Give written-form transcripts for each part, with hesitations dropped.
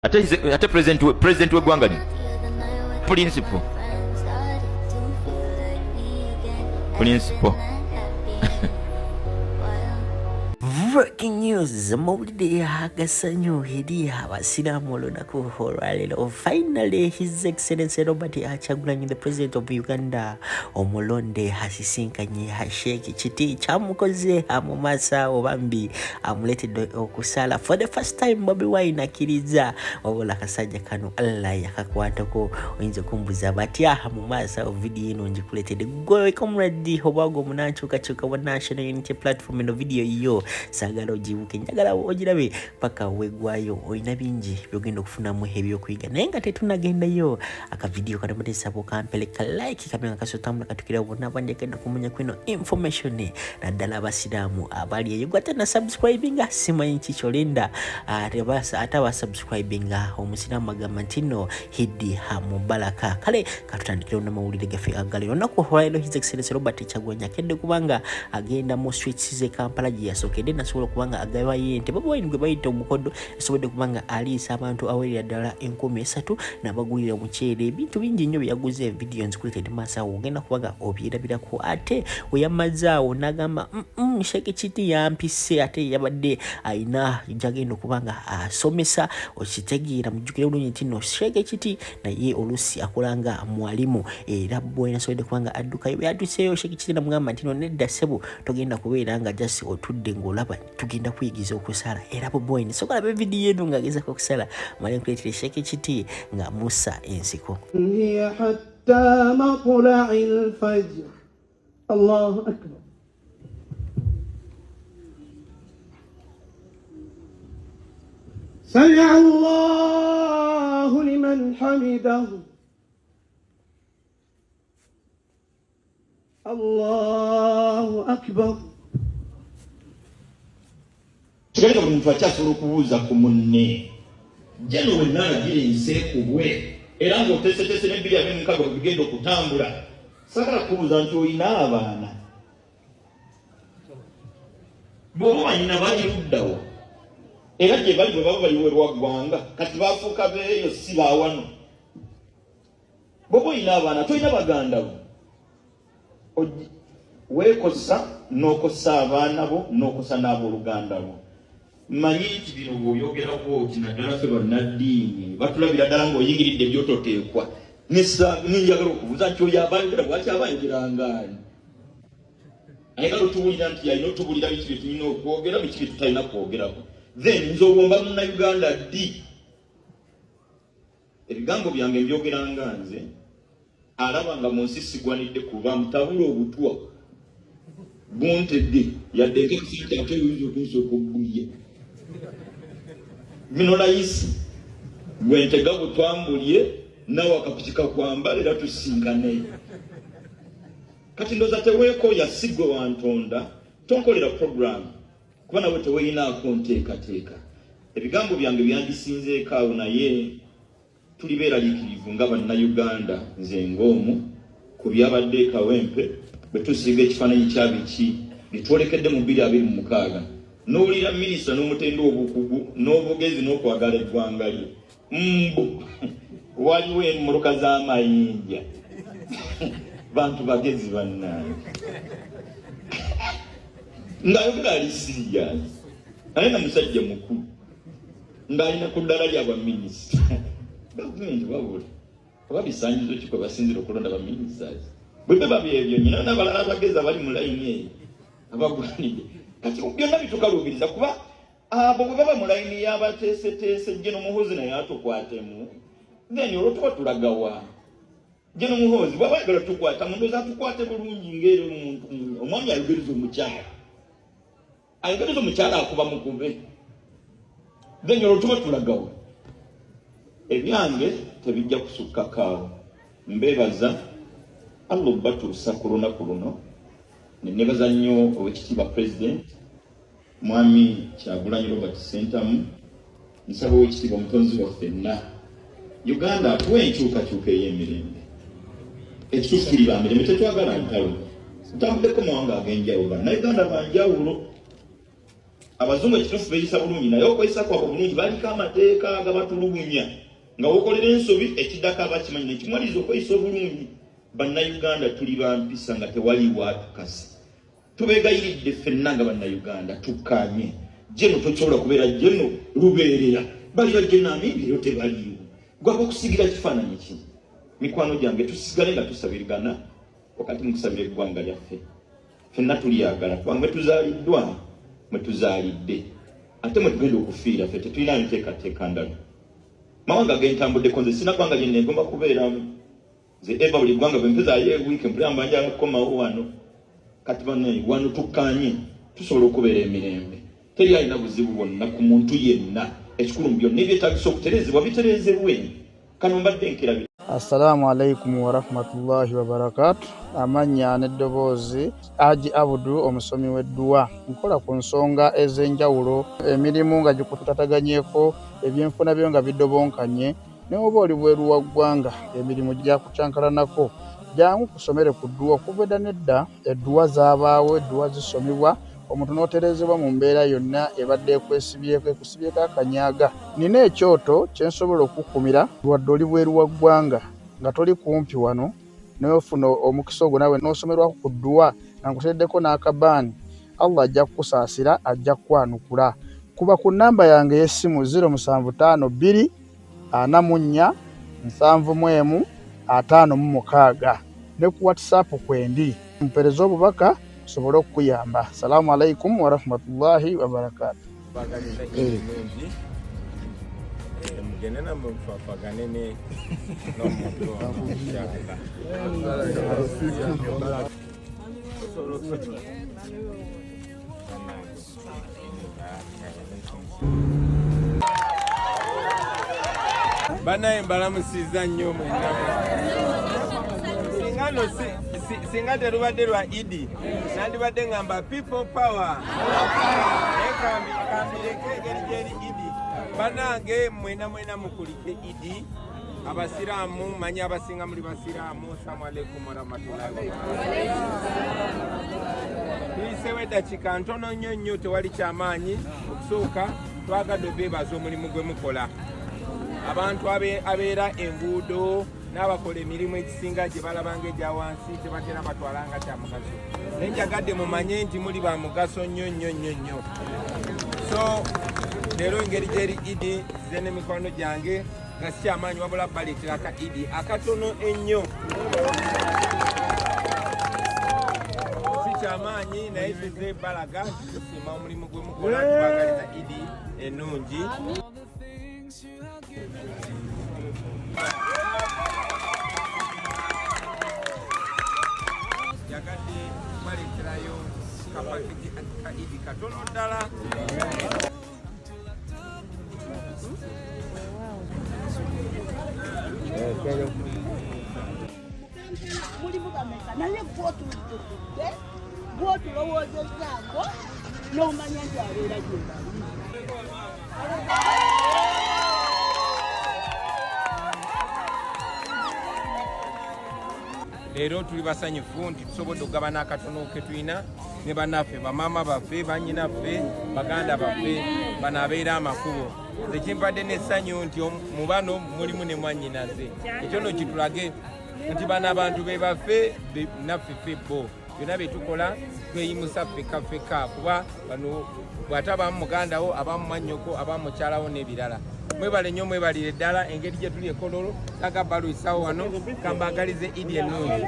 ate president w'eggwanga ni principal Breaking news, Maulidi Hagasanyo Hidi Hawasiramu Lunaku Horalelo. Finally, His Excellency Robert Kyagulanyi, the President of Uganda, Omulonde Hasisinkanye Hasheki Chiti Chamukoze Amumasa Obambi amuletedde okusala for the first time. Bobi Wine akkiriza wabula kasajja kano Allah yakakwatako oyinza kumbuza batya amumasa video eno njikuletedde gwe comrade Obwago Munanchukachuka wa National Unity Platform. Eno video iyo sagala ogibuke njagala ogirabe paka wegwayo oyina bingi byogenda okufunamu ebyokuyiga naye nga tetunagendayo akavidiyo kanamuteesako kampeleka like kamenya kasotambula katukira bonna banjagenda kumanya kwino information naddala abasiraamu abali eyo gwata na subscribinga simanyi kikyolenda ataba subscribinga omusiraamu agamba nti no Hidi Hamubaraka kale katutandikira na mawulire gafe agale onaku hwailo His Excellency Robert Kyagulanyi akedde kubanga agenda mu streets ze Kampala gye yasokedde nasobola kubanga agawa yente Bobi Wine gwe bayita omukodo asobodde kubanga aliisa abantu awelera ddala 13,000 n'abagulira omuceere ebintu bingi nnyo byaguze video nzikuletedde maaso awo ogenda kubanga obyerabirako ate weyamazaawo n'agamba Sheikh Chiti yampise ate yabadde ayina gyagenda okubanga asomesa okitegeera mujjukire bulungi nti no Sheikh Chiti naye oluusi akolanga mwalimu era Bobi Wine asobodde kubanga addukayo byatuseeyo Sheikh Chiti namugamba nti no nedda ssebo togenda kubeera nga just otudde ng'olaba tugenda kuyigiza okusala era Bobi Wine sokola be video eno ng'agezako okusala mali nkuleetera Sheikh Chiti nga musa ensiko hatta matla'il fajr. Allahu akbar. سمع الله لمن حمده الله أكبر. Kigali buli muntu akyasobola okubuuza ku munne jeno wenna alagira enseekubwe era ng'oteeseteese n'ebbiri abiri mukaaga bigenda okutambula saagala kubuuza nti oyina abaana bw'oba banyina bali luddawo era gye bali bwe baba baliwo erwaggwanga kati baafuuka beeyo si baawano bw'oba oyina abaana tolina baganda bo weekosa n'okosa abaana bo n'okosa n'abooluganda bo manyi nti bino bw'oyogerako ti naddala ffe bannaddiini batulabira ddala ng'oyingiridde byototeekwa ninjagala okubuuza nti oyo abayogera bwaki abayogerangaani ayagala otubuulira nti yalina otubulira biki bye tulina okwogera biki bye tutalina kwogerako then nze obwomba munnayuganda ddi ebigambo byange mbyogeranga nze alaba nga mu nsi sigwanidde kuba mutabula obutwa buntedde yadde nk'ekisente ate oyinza okunsooka oggulye bino layisi gwentega butwambulye nawe akapiki kakwambala era tusinkane kati ndooza teweekooya sigwe wa Ntonda tonkolera programu kuba nawe teweyinaako nteekateeka ebigambo byange byandisinzeeko awo naye tuli beeraliikirivu nga bannayuganda nze ng'omu ku byabadde e Kawempe bwe tusiiga ekifaananyi kya biki bitwolekedde mu 2026 n'owulira minisita n'omutenda obukugu n'obugezi n'okwagala eggwanga lye waliwo emmoloka z'amayinja bantu bagezi bannange ng'ayogera ali siriyasi ale na musajja mukulu ng'alina ku ddala ly'abaminisita gavumenti babula oba bisanyizo ki kwe basinzira okulonda baminisitasi bwe beba byebyo nyina n'abalala abagezi abali mu layini eyo abagwanidde kati byonna bitukaluubiriza kuba abo bwe baba mu layini y'abateeseteese Jeno Muhoozi naye atukwatemu then olwo tuba tulagawa Jeno Muhoozi bw'aba ayagala tukwata mundoozi atukwate bulungi ng'era omuntu omwami ayogereza omukyala akuba mukube then olwo tuba tulagawa ebyange tebijja kusukka kaawo mbeebaza Allah batuusa ku lunaku luno nenebaza nnyo owekitiibwa President Mwami Kyagulanyi Robert Ssentamu nsaba owekitiibwa omutonzi waffe ffenna Uganda atuwe enkyukakyuka ey'emirembe ekituukirira mirembe tetwagala ntalo tutambuddeko mawanga ag'enjawulo bannayuganda banjawulo abazungu ekitufu beyisa bulungi naye okweyisa kwabwe bulungi baliko amateeka agabatulugunya nga wokolera ensobi ekiddako abakimanyi nekimwaliza okweyisa obulungi. Bannayuganda tuli bampisa nga tewaliwo atukase. Tubeegayiridde ffenna nga bannayuganda tukkaanye. Jeno tosobola kubeera jeno lubeerera baliyo jeno amibiro tebaliyo gwaba okusigira kifaananyi ki. Mikwano gyange tusigale nga tusabirigana wakati mukusabira eggwanga lyaffe. Ffenna tulyagala kubanga mwe tuzaaliddwa mwe tuzaalidde ate mwe tugenda okufiira ffe tetulina nteekateeka ndala. Mawanga gentambuddeko nze sina ggwanga lye neegomba kubeeramu. Nze eba buli ggwanga bwe mpezaayo ewiiki mpulira njagala kukomawo wano. Kati bannaye wano tukkaanye tusobola okubeera emirembe. Teri alina buzibu bwonna ku muntu yenna. Ekikulu mu byonna ebyetaagisa okutereezebwa bitereezebwe. Kano mbadde nkirabira. Assalamu alaikum wa rahmatullahi wa barakatuh. Amanya n'eddoboozi Haji Abudu omusomi w'edduwa. Nkola ku nsonga ez'enjawulo, emirimu nga gikutataganyeko, ebyenfuna byo nga bidobonkanye, ne oba oli bweru wa ggwanga emirimu gyakucankalanako. Jangu kusomere ku dduwa okuva edda nedda edduwa zaabaawo, edduwa zisomibwa, omuntu n'otereezebwa mu mbeera yonna ebadde ekwesibyeko ekusibyeko akanyaaga. Nina ekyoto kye nsobola okukumira wadde oli bweru wa ggwanga nga toli kumpi wano n'ofuna omukisa ogwo nawe n'osomerwako ku dduwa nga nkuteeddeko n'akabaani. Allah ajja kukusaasira, ajja kukwanukula. Kuba ku nnamba yange y'essimu 0752 44 71 56 ne ku WhatsApp kwendi mpereza obubaka sobolo okuyamba. Assalamu alaikum wa rahmatullahi wa barakatuh. Banaye mbalamusiza nnyo mwenna. Singano singa terubadde lwa Idi nandibadde ngamba people power. Ekambireko engeri gyeri Idi. Banange mwena mukulike Idi. Abasiraamu manyi abasinga muli basiraamu. Assalamu alaikum warahmatullahi wabarakatuh. Tuyiseewo eddakiika ntono nnyo tewali kyamaanyi. Okusooka twagadde beebaza omulimu gwe mukola. Abantu abeera enguudo n'abakola emirimu egisinga gye balabanga egya wansi tebatera batwalanga kya mugaso. Naye njagadde mumanye nti muli ba mugaso nnyo. So leero engeri gyeri Idi nze n'emikwano gyange nga si kyamaanyi wabula baleetera ka Idi akatono ennyo. Si kyamaanyi naye tuze balaga tusiima omulimu gwe mukola tubagaliza Idi ennungi. Yagadde baleeterayo kapaketi ka Idi katono ddala. Mulimu gameka naye gw'otulowoozezaako n'omanya nti abeera gyebali. Leero tuli basanyufu nti tusobodde okugabana akatono ke tulina ne bannaffe, bamaama baffe, bannyinaffe, baganda baffe, bano abeera amakubo. Nze kimpadde n'essanyu nti mu bano mulimu ne mwannyinaze. Ekyo nno kitulage nti bano abantu be baffe naffe ffe bo. Byonna bye tukola tweyimusa ffeka kuba bano bw'atabamu mugandawo abamu mwannyoko abamu mukyalawo n'ebirala. Mwebale nnyo mwebalire ddala engeri gye tuli ekololo kaga balwisawo wano kambagalize Idi ennungi.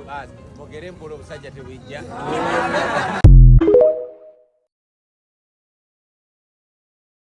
Basi mogere mpola obusajja tebwijja.